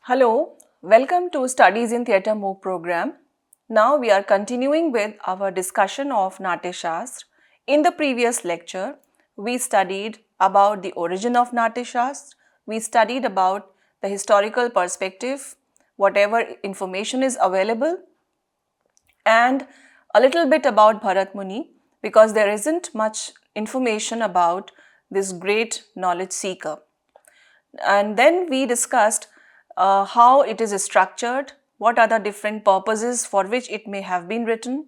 Hello, welcome to Studies in Theatre MOOC program. Now we are continuing with our discussion of Natyashastra. In the previous lecture, we studied about the origin of Natyashastra. We studied about the historical perspective, whatever information is available, and a little bit about Bharat Muni, because there isn't much information about this great knowledge seeker. And then we discussed how it is structured, what are the different purposes for which it may have been written,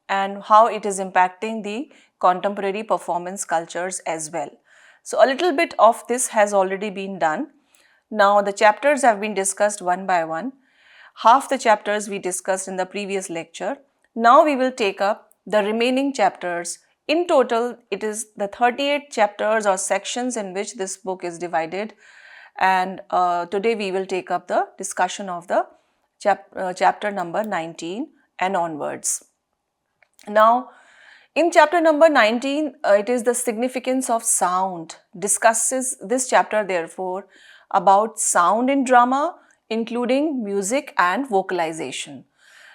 and how it is impacting the contemporary performance cultures as well. So a little bit of this has already been done. Now the chapters have been discussed one by one. Half the chapters we discussed in the previous lecture. Now we will take up the remaining chapters. In total, it is the 38 chapters or sections in which this book is divided, and today we will take up the discussion of the chapter number 19 and onwards. Now, in chapter number 19, it is the significance of sound. Discusses this chapter therefore about sound in drama, including music and vocalization.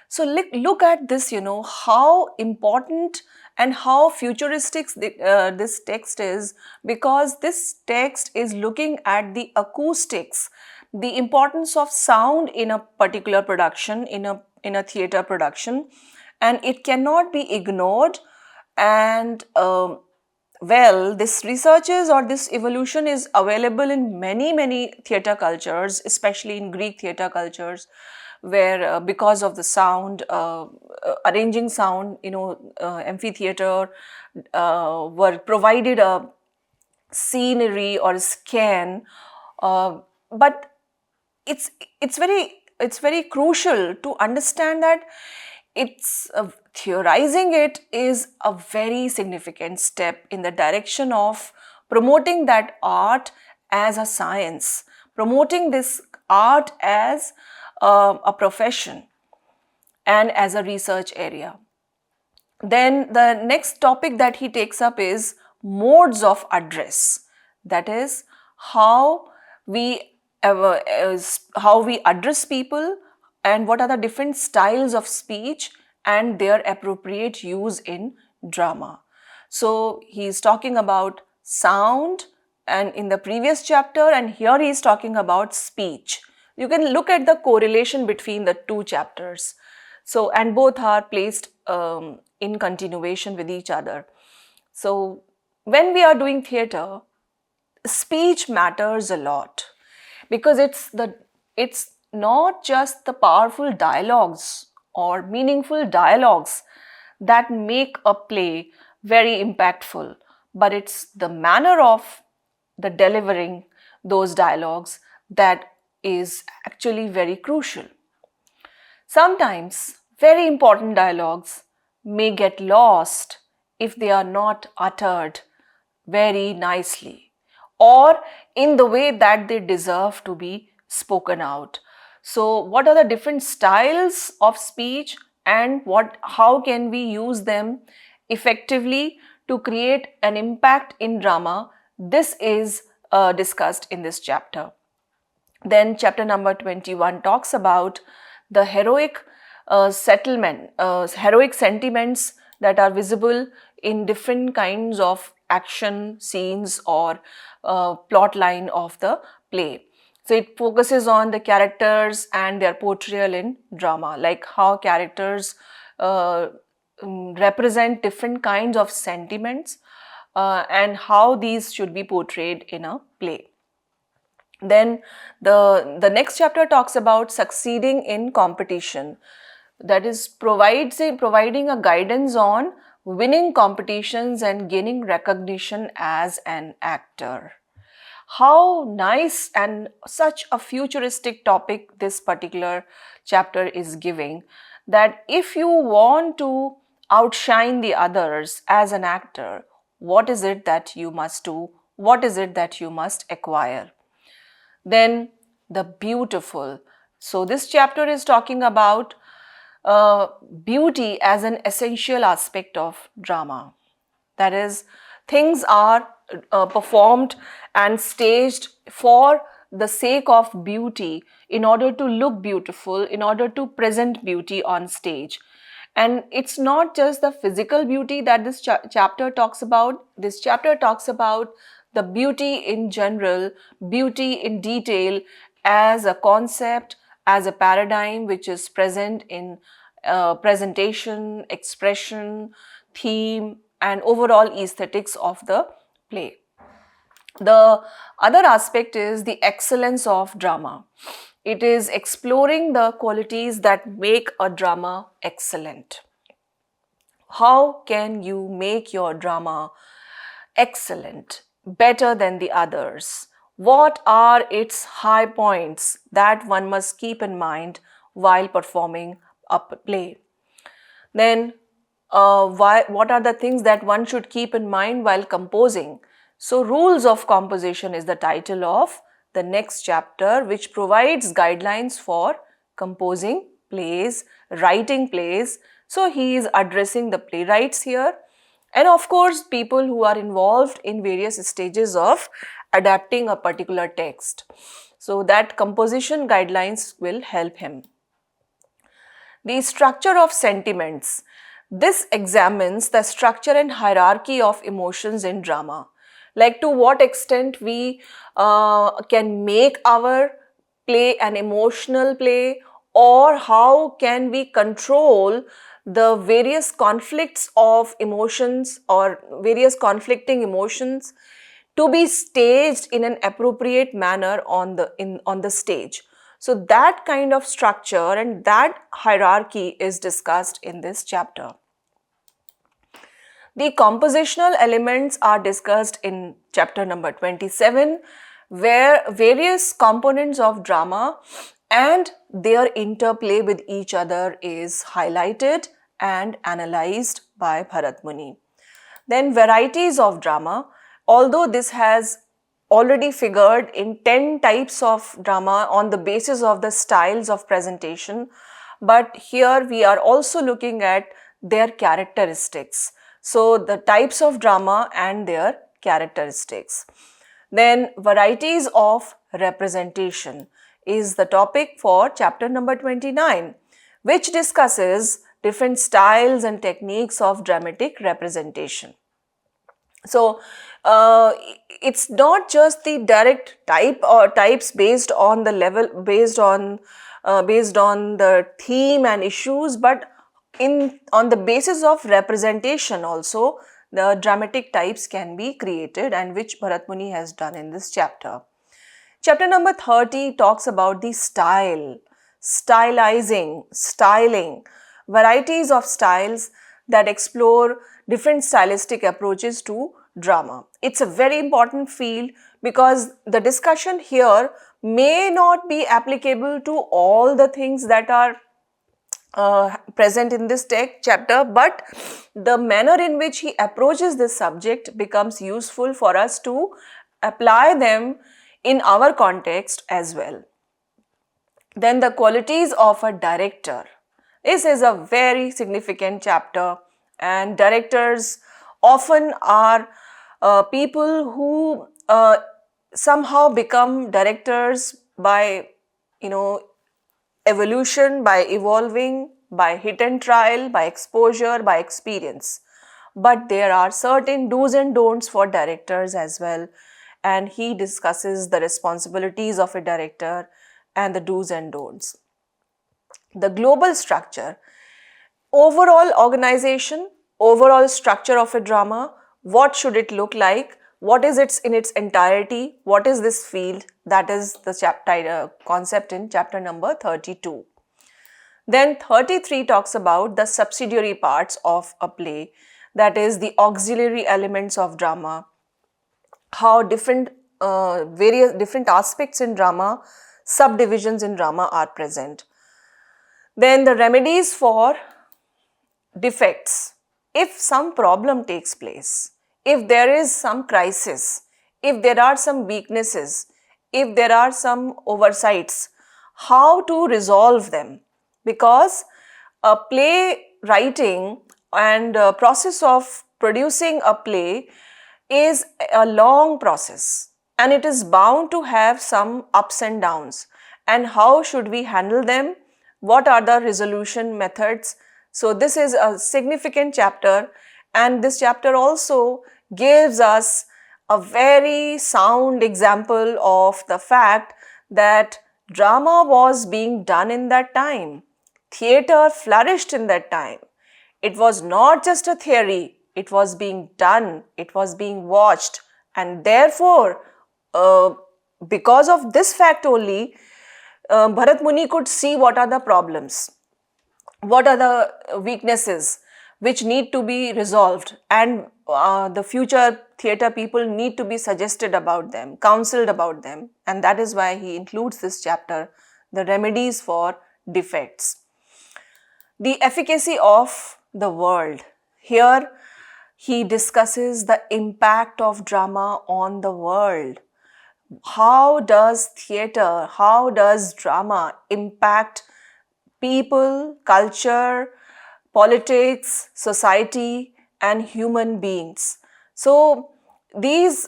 So look at this, how important and how futuristic this text is, because this text is looking at the acoustics, the importance of sound in a particular production, in a theatre production, and it cannot be ignored. And this researches or this evolution is available in many theatre cultures, especially in Greek theatre cultures, where because of the sound, arranging sound, amphitheater were provided a scenery or a scan, but it's very crucial to understand that theorizing it is a very significant step in the direction of promoting that art as a science, promoting this art as a profession and as a research area. Then the next topic that he takes up is modes of address. That is how we address people and what are the different styles of speech and their appropriate use in drama. So he is talking about sound, and in the previous chapter, and here he is talking about speech. You can look at the correlation between the two chapters. So, and both are placed in continuation with each other. So, when we are doing theatre, speech matters a lot, because it's not just the powerful dialogues or meaningful dialogues that make a play very impactful, but it's the manner of the delivering those dialogues that is actually very crucial. Sometimes very important dialogues may get lost if they are not uttered very nicely or in the way that they deserve to be spoken out. So what are the different styles of speech and how can we use them effectively to create an impact in drama? This is discussed in this chapter. Then chapter number 21 talks about the heroic heroic sentiments that are visible in different kinds of action scenes or plot line of the play. So it focuses on the characters and their portrayal in drama, like how characters represent different kinds of sentiments and how these should be portrayed in a play. Then the next chapter talks about succeeding in competition. That is providing a guidance on winning competitions and gaining recognition as an actor. How nice and such a futuristic topic this particular chapter is giving, that if you want to outshine the others as an actor, what is it that you must do? What is it that you must acquire? Then the beautiful. So this chapter is talking about beauty as an essential aspect of drama. That is, things are performed and staged for the sake of beauty, in order to look beautiful, in order to present beauty on stage. And it's not just the physical beauty that this chapter talks about. This chapter talks about the beauty in general, beauty in detail, as a concept, as a paradigm which is present in presentation, expression, theme, and overall aesthetics of the play. The other aspect is the excellence of drama. It is exploring the qualities that make a drama excellent. How can you make your drama excellent, better than the others? What are its high points that one must keep in mind while performing a play? Then, what are the things that one should keep in mind while composing? So, Rules of Composition is the title of the next chapter, which provides guidelines for composing plays, writing plays. So, he is addressing the playwrights here, and of course, people who are involved in various stages of adapting a particular text. So, that composition guidelines will help him. The structure of sentiments. This examines the structure and hierarchy of emotions in drama. Like to what extent we can make our play an emotional play, or how can we control the various conflicts of emotions or various conflicting emotions to be staged in an appropriate manner on the stage. So that kind of structure and that hierarchy is discussed in this chapter. The compositional elements are discussed in chapter number 27, where various components of drama and their interplay with each other is highlighted and analyzed by Bharat Muni. Then varieties of drama. Although this has already figured in 10 types of drama on the basis of the styles of presentation, but here we are also looking at their characteristics. So the types of drama and their characteristics. Then varieties of representation is the topic for chapter number 29, which discusses different styles and techniques of dramatic representation. So it's not just the direct type or types based on the level, based on the theme and issues, but on the basis of representation also the dramatic types can be created, and which Bharat Muni has done in this chapter. Chapter number 30 talks about the style, stylizing, styling, varieties of styles that explore different stylistic approaches to drama. It's a very important field because the discussion here may not be applicable to all the things that are present in this chapter, but the manner in which he approaches this subject becomes useful for us to apply them in our context as well. Then the qualities of a director. This is a very significant chapter, and directors often are people who somehow become directors by, evolution, by evolving, by hit and trial, by exposure, by experience. But there are certain do's and don'ts for directors as well, and he discusses the responsibilities of a director and the do's and don'ts. The global structure, overall organization, overall structure of a drama, what should it look like, what is it in its entirety, what is this field, that is the concept in chapter number 32. Then 33 talks about the subsidiary parts of a play, that is the auxiliary elements of drama, how various different aspects in drama, subdivisions in drama are present. Then the remedies for defects. If some problem takes place, if there is some crisis, if there are some weaknesses, if there are some oversights, how to resolve them? Because a play writing and process of producing a play is a long process, and it is bound to have some ups and downs. And how should we handle them? What are the resolution methods? So this is a significant chapter, and this chapter also gives us a very sound example of the fact that drama was being done in that time. Theatre flourished in that time. It was not just a theory, it was being done, it was being watched, and therefore, because of this fact only, Bharat Muni could see what are the problems, what are the weaknesses which need to be resolved, and the future theatre people need to be suggested about them, counseled about them, and that is why he includes this chapter, the remedies for defects. The efficacy of the world. Here he discusses the impact of drama on the world. How does theatre, how does drama impact people, culture, politics, society, and human beings? So this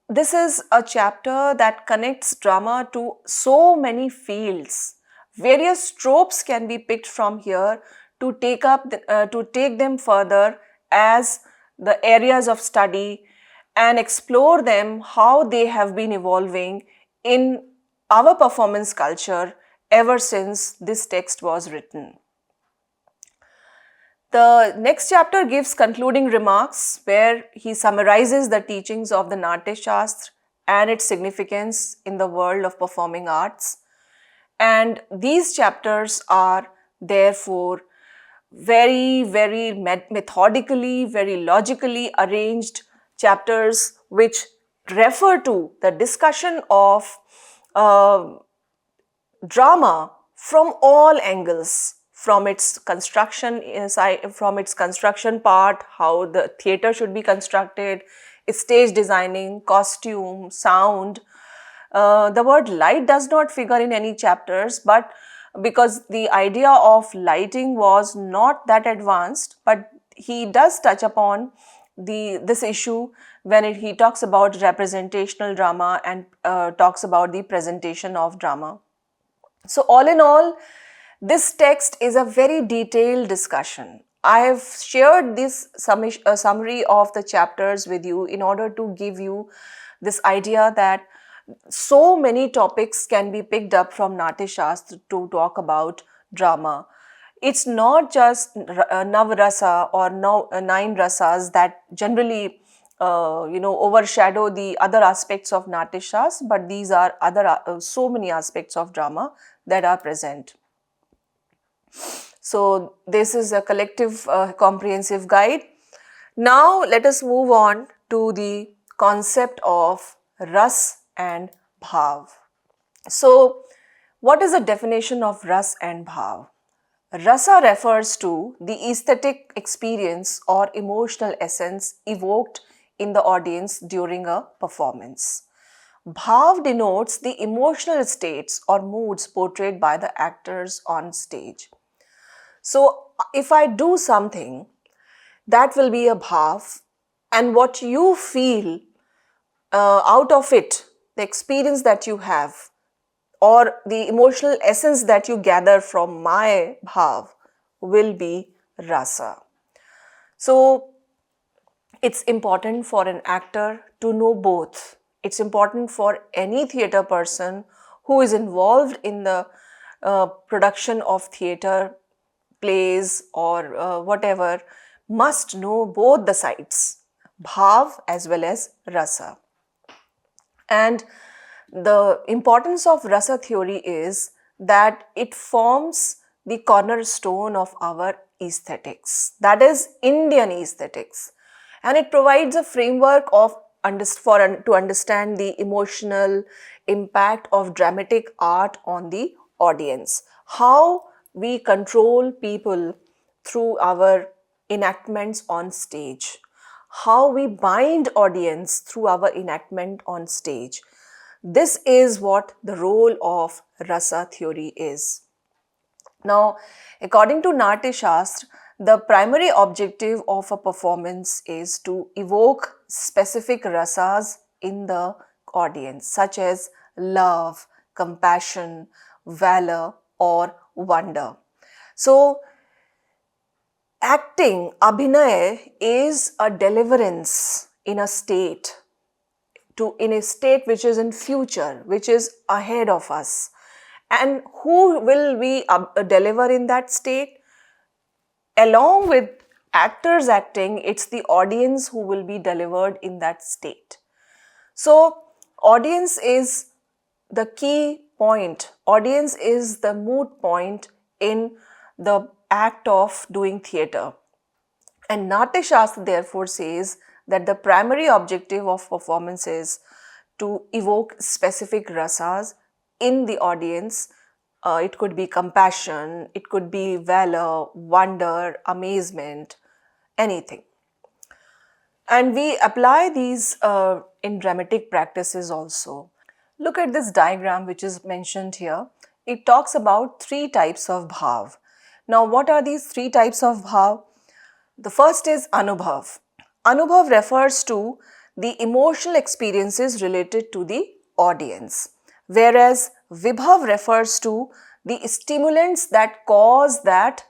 is a chapter that connects drama to so many fields. Various tropes can be picked from here to take them further as the areas of study and explore them, how they have been evolving in our performance culture ever since this text was written. The next chapter gives concluding remarks where he summarizes the teachings of the Natyashastra and its significance in the world of performing arts. And these chapters are therefore very, very methodically, very logically arranged chapters which refer to the discussion of drama from all angles, from its construction part, how the theatre should be constructed, its stage designing, costume, sound. The word light does not figure in any chapters, but because the idea of lighting was not that advanced, but he does touch upon this issue when he talks about representational drama and talks about the presentation of drama. So all in all, this text is a very detailed discussion. I have shared this summary of the chapters with you in order to give you this idea that so many topics can be picked up from Natyashastra to talk about drama. It's not just Navrasa or nine rasas that generally overshadow the other aspects of Natyashastra, but these are other so many aspects of drama that are present. So this is a collective comprehensive guide. Now let us move on to the concept of ras and bhav. So what is the definition of ras and bhav? Rasa refers to the aesthetic experience or emotional essence evoked in the audience during a performance. Bhav denotes the emotional states or moods portrayed by the actors on stage. So if I do something, that will be a bhav, and what you feel out of it, the experience that you have, or the emotional essence that you gather from my bhav will be rasa. So it's important for an actor to know both. It's important for any theatre person who is involved in the production of theatre, plays or whatever, must know both the sides, bhav as well as rasa. And the importance of rasa theory is that it forms the cornerstone of our aesthetics, that is Indian aesthetics, and it provides a framework of to understand the emotional impact of dramatic art on the audience, how we control people through our enactments on stage, how we bind audience through our enactment on stage. This is what the role of rasa theory is. Now, according to Natyashastra, the primary objective of a performance is to evoke specific rasas in the audience, such as love, compassion, valor, or wonder. So, acting, abhinay, is a deliverance in a state, in a state which is in future, which is ahead of us. And who will we deliver in that state? Along with actors acting, it's the audience who will be delivered in that state. So, audience is the key point. Audience is the mood point in the act of doing theatre. And Natyashastra therefore says that the primary objective of performance is to evoke specific rasas in the audience. It could be compassion, it could be valor, wonder, amazement, anything. And we apply these in dramatic practices also. Look at this diagram which is mentioned here. It talks about 3 types of bhav. Now, what are these 3 types of bhav? The first is Anubhav. Anubhav refers to the emotional experiences related to the audience, whereas Vibhav refers to the stimulants that cause that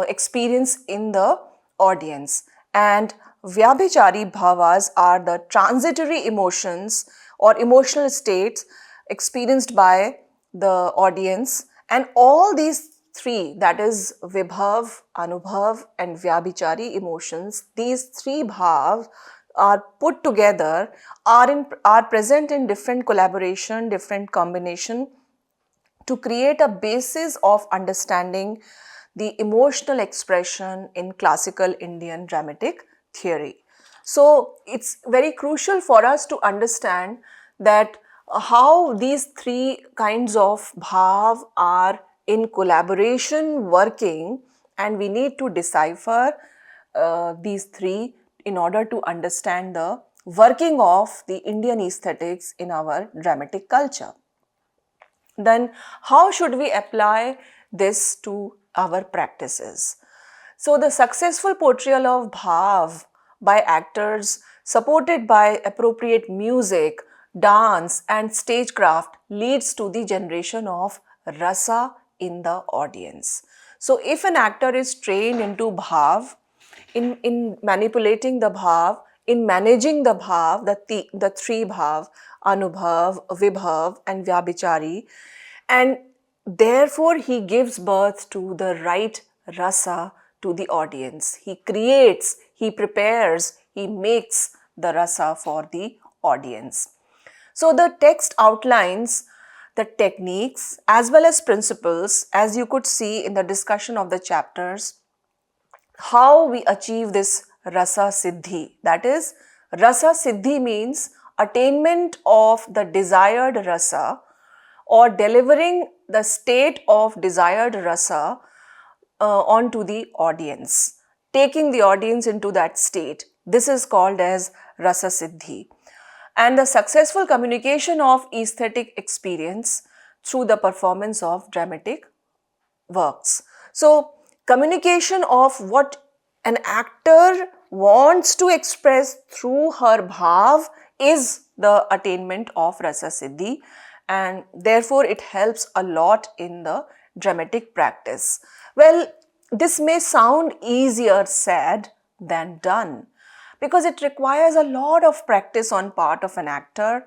experience in the audience. And Vyabhichari bhavas are the transitory emotions or emotional states experienced by the audience, and all these 3, that is Vibhav, Anubhav and Vyabhichari emotions, these 3 bhav are put together, are present in different collaboration, different combination to create a basis of understanding the emotional expression in classical Indian dramatic theory. So, it's very crucial for us to understand that how these 3 kinds of bhav are in collaboration working, and we need to decipher these 3 in order to understand the working of the Indian aesthetics in our dramatic culture. Then how should we apply this to our practices? So the successful portrayal of bhav by actors supported by appropriate music, dance and stagecraft leads to the generation of rasa in the audience. So if an actor is trained into bhav, in manipulating the bhav, in managing the bhav, the 3 bhav, Anubhav, Vibhav and Vyabhichari, and therefore he gives birth to the right rasa to the audience. He creates, he prepares, he makes the rasa for the audience. So the text outlines the techniques as well as principles, as you could see in the discussion of the chapters, how we achieve this rasa siddhi. That is, rasa siddhi means attainment of the desired rasa or delivering the state of desired rasa onto the audience, taking the audience into that state. This is called as rasa siddhi. And the successful communication of aesthetic experience through the performance of dramatic works. So, communication of what an actor wants to express through her bhav is the attainment of rasa siddhi, and therefore it helps a lot in the dramatic practice. Well, this may sound easier said than done, because it requires a lot of practice on part of an actor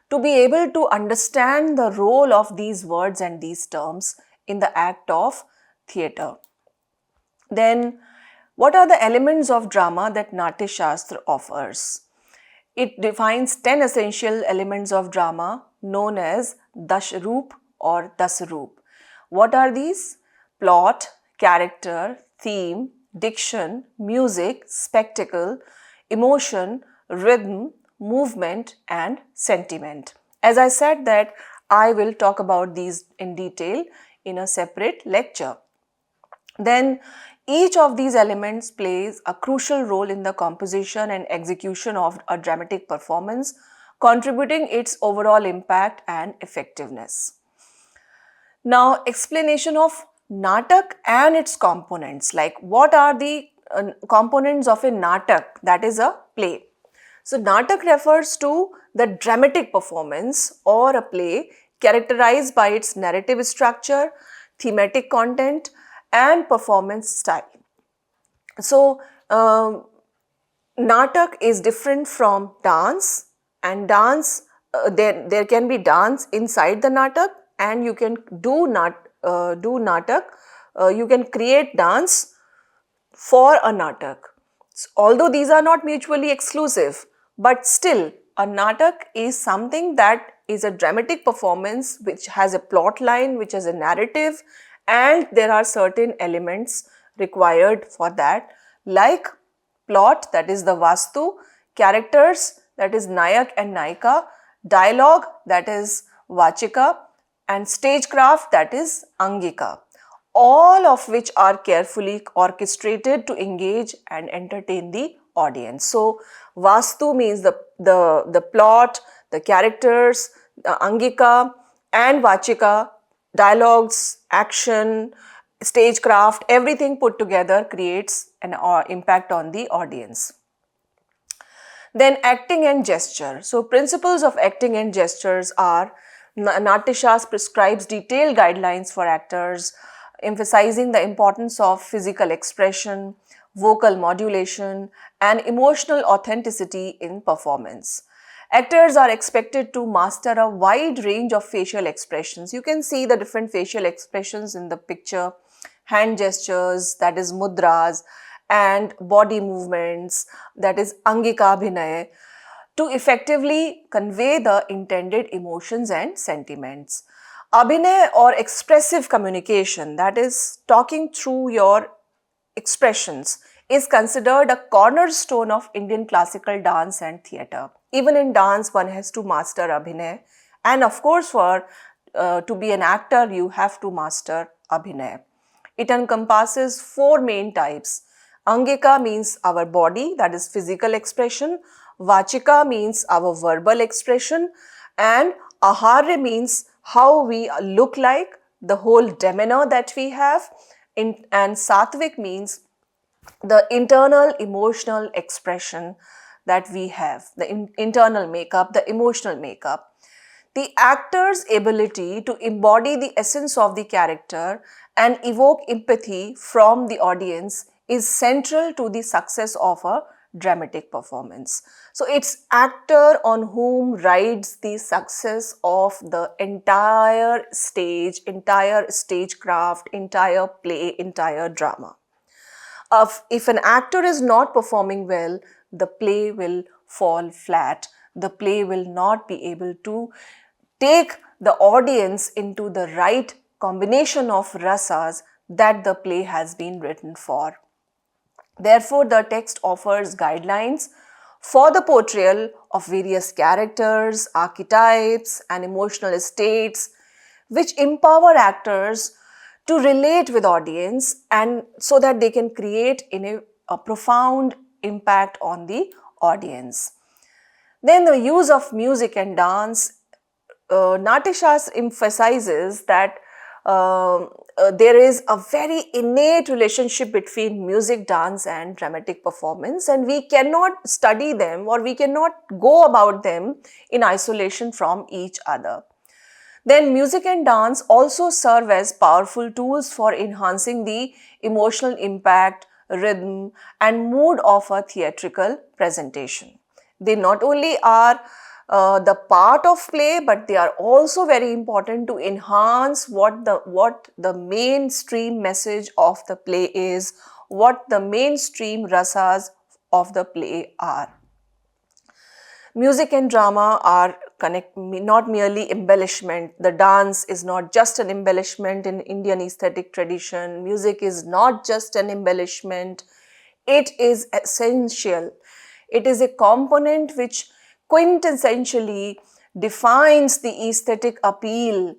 to be able to understand the role of these words and these terms in the act of theatre. Then, what are the elements of drama that Natyashastra offers? It defines 10 essential elements of drama known as Dashroop or Dasroop. What are these? Plot, character, theme, diction, music, spectacle, emotion, rhythm, movement and sentiment. As I said that I will talk about these in detail in a separate lecture. Then each of these elements plays a crucial role in the composition and execution of a dramatic performance, contributing its overall impact and effectiveness. Now, explanation of natak and its components, like what are the components of a natak, that is a play. So, natak refers to the dramatic performance or a play characterized by its narrative structure, thematic content, and performance style. So, Natak is different from dance, and dance, there can be dance inside the natak, and you can do natak, you can create dance for a natak. Although these are not mutually exclusive, but still a natak is something that is a dramatic performance which has a plot line, which has a narrative, and there are certain elements required for that, like plot, that is the vastu, characters, that is nayak and nayika, dialogue, that is vachika, and stagecraft, that is angika, all of which are carefully orchestrated to engage and entertain the audience. So, vastu means the plot, the characters, the angika and vachika, dialogues, action, stagecraft, everything put together creates an impact on the audience. Then acting and gesture. So principles of acting and gestures are Natyashastra prescribes detailed guidelines for actors, emphasizing the importance of physical expression, vocal modulation, and emotional authenticity in performance. Actors are expected to master a wide range of facial expressions. You can see the different facial expressions in the picture, hand gestures, that is mudras, and body movements, that is angika abhinay, to effectively convey the intended emotions and sentiments. Abhinay or expressive communication, that is talking through your expressions, is considered a cornerstone of Indian classical dance and theatre. Even in dance, one has to master abhinay, and of course, for to be an actor, you have to master abhinay. It encompasses four main types. Angika means our body, that is physical expression. Vachika means our verbal expression. And aharya means how we look like, the whole demeanor that we have. And satvik means the internal emotional expression that we have, the internal makeup, the emotional makeup. The actor's ability to embody the essence of the character and evoke empathy from the audience is central to the success of a dramatic performance. So it's actor on whom rides the success of the entire stagecraft, entire play, entire drama. If an actor is not performing well, the play will fall flat. The play will not be able to take the audience into the right combination of rasas that the play has been written for. Therefore, the text offers guidelines for the portrayal of various characters, archetypes, and emotional states, which empower actors to relate with audience and so that they can create a profound impact on the audience. Then the use of music and dance. Natyashastra emphasizes that there is a very innate relationship between music, dance, and dramatic performance, and we cannot study them or we cannot go about them in isolation from each other. Then music and dance also serve as powerful tools for enhancing the emotional impact, rhythm, and mood of a theatrical presentation. They not only are the part of play, but they are also very important to enhance what the mainstream message of the play is, what the mainstream rasas of the play are. Music and drama are not merely embellishment. The dance is not just an embellishment in Indian aesthetic tradition. Music is not just an embellishment. It is essential. It is a component which quintessentially defines the aesthetic appeal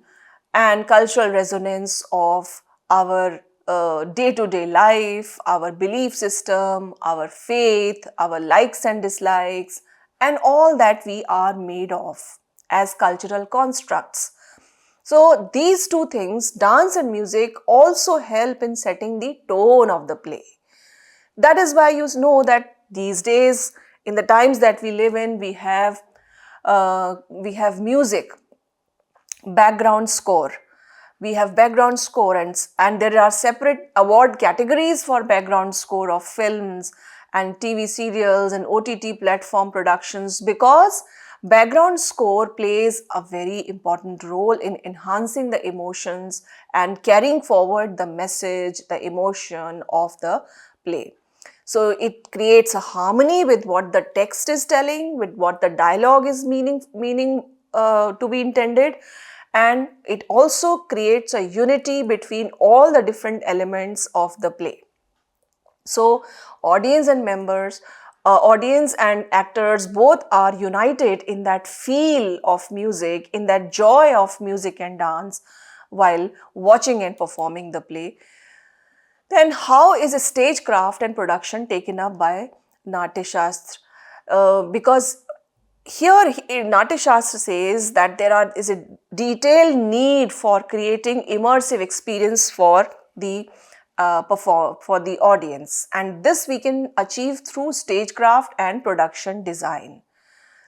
and cultural resonance of our day-to-day life, our belief system, our faith, our likes and dislikes, and all that we are made of as cultural constructs. So these two things, dance and music, also help in setting the tone of the play. That is why you know that these days, in the times that we live in, we have we have music, background score. We have background score, and there are separate award categories for background score of films and TV serials and OTT platform productions, because background score plays a very important role in enhancing the emotions and carrying forward the message, the emotion of the play. So it creates a harmony with what the text is telling, with what the dialogue is meaning to be intended, and it also creates a unity between all the different elements of the play. So audience and actors both are united in that feel of music, in that joy of music and dance while watching and performing the play. Then how is stagecraft and production taken up by Natyashastra? Because here Natyashastra says that is a detailed need for creating immersive experience for the for the audience, and this we can achieve through stagecraft and production design.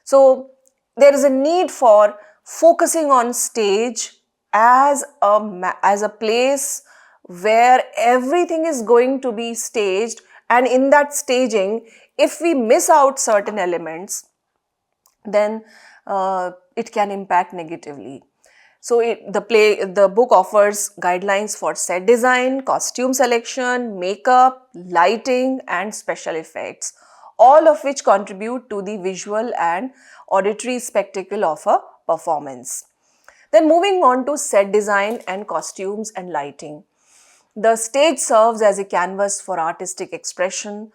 So there is a need for focusing on stage as a place where everything is going to be staged, and in that staging, if we miss out certain elements, then it can impact negatively. So the book offers guidelines for set design, costume selection, makeup, lighting, and special effects, all of which contribute to the visual and auditory spectacle of a performance. Then moving on to set design and costumes and lighting. The stage serves as a canvas for artistic expression,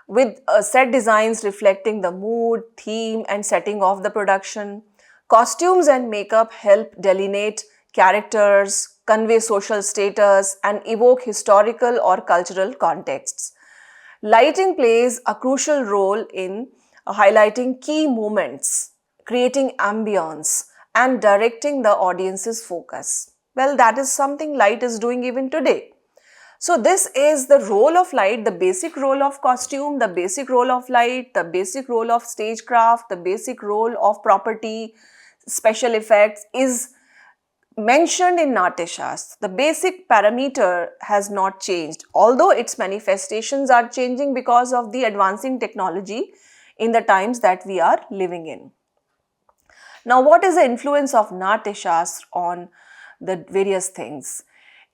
with set designs reflecting the mood, theme, and setting of the production. Costumes and makeup help delineate characters, convey social status, and evoke historical or cultural contexts. Lighting plays a crucial role in highlighting key moments, creating ambience, and directing the audience's focus. Well, that is something light is doing even today. So this is the role of light, the basic role of costume, the basic role of light, the basic role of stagecraft, the basic role of property, special effects is mentioned in Natyashastra. The basic parameter has not changed, although its manifestations are changing because of the advancing technology in the times that we are living in. Now, what is the influence of Natyashastra on the various things?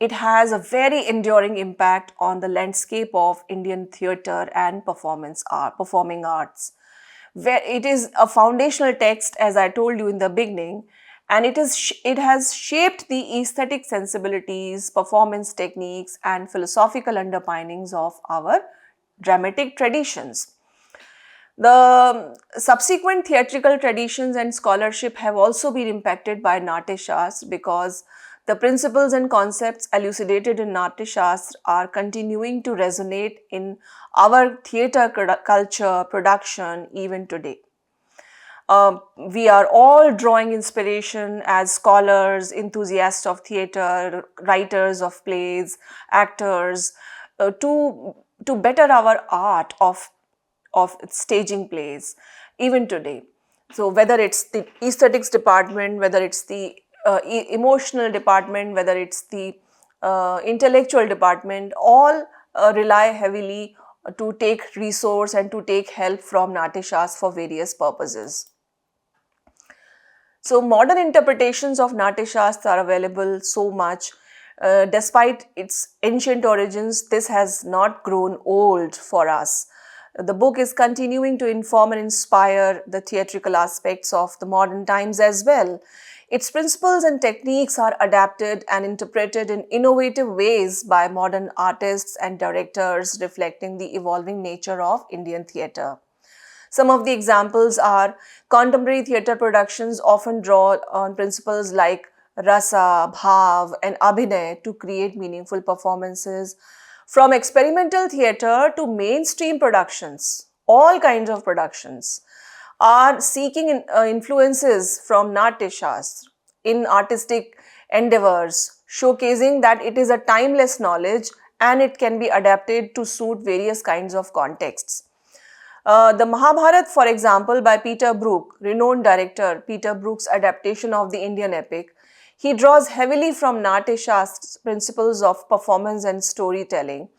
It has a very enduring impact on the landscape of Indian theatre and performing arts. Where it is a foundational text, as I told you in the beginning, and it has shaped the aesthetic sensibilities, performance techniques, and philosophical underpinnings of our dramatic traditions. The subsequent theatrical traditions and scholarship have also been impacted by Natyashastra, because the principles and concepts elucidated in Natyashastra are continuing to resonate in our theatre culture production even today. We are all drawing inspiration as scholars, enthusiasts of theatre, writers of plays, actors, to better our art of staging plays even today. So whether it's the aesthetics department, whether it's the emotional department, whether it's the intellectual department, all rely heavily to take resource and to take help from Natyashastra for various purposes. So modern interpretations of Natyashastra are available so much. Despite its ancient origins, this has not grown old for us. The book is continuing to inform and inspire the theatrical aspects of the modern times as well. Its principles and techniques are adapted and interpreted in innovative ways by modern artists and directors, reflecting the evolving nature of Indian theatre. Some of the examples are contemporary theatre productions often draw on principles like rasa, bhav, and abhinay to create meaningful performances. From experimental theatre to mainstream productions, all kinds of productions are seeking influences from Natyashastra in artistic endeavors, showcasing that it is a timeless knowledge and it can be adapted to suit various kinds of contexts. The Mahabharata, for example, by Peter Brook, renowned director, Peter Brook's adaptation of the Indian epic, he draws heavily from Natyashastra's principles of performance and storytelling.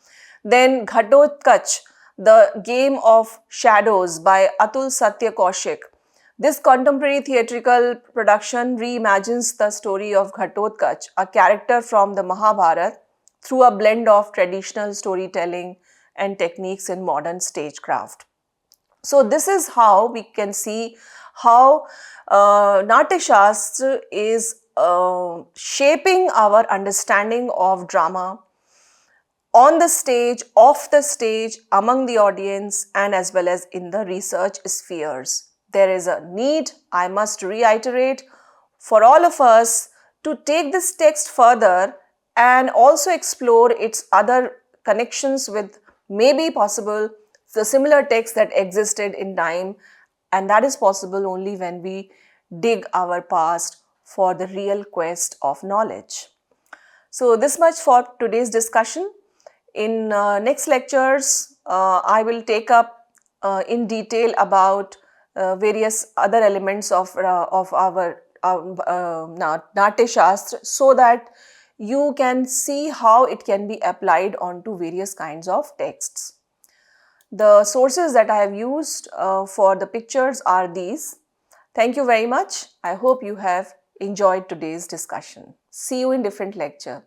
Then Ghatotkacha, the Game of Shadows by Atul Satya Kaushik. This contemporary theatrical production reimagines the story of Ghatotkacha, a character from the Mahabharata, through a blend of traditional storytelling and techniques in modern stagecraft. So this is how we can see how Natyashastra is shaping our understanding of drama on the stage, off the stage, among the audience, and as well as in the research spheres. There is a need, I must reiterate, for all of us to take this text further and also explore its other connections with maybe possible the similar texts that existed in time, and that is possible only when we dig our past for the real quest of knowledge. So this much for today's discussion. In next lectures, I will take up in detail about various other elements of our Natyashastra, so that you can see how it can be applied onto various kinds of texts. The sources that I have used for the pictures are these. Thank you very much. I hope you have enjoyed today's discussion. See you in different lecture.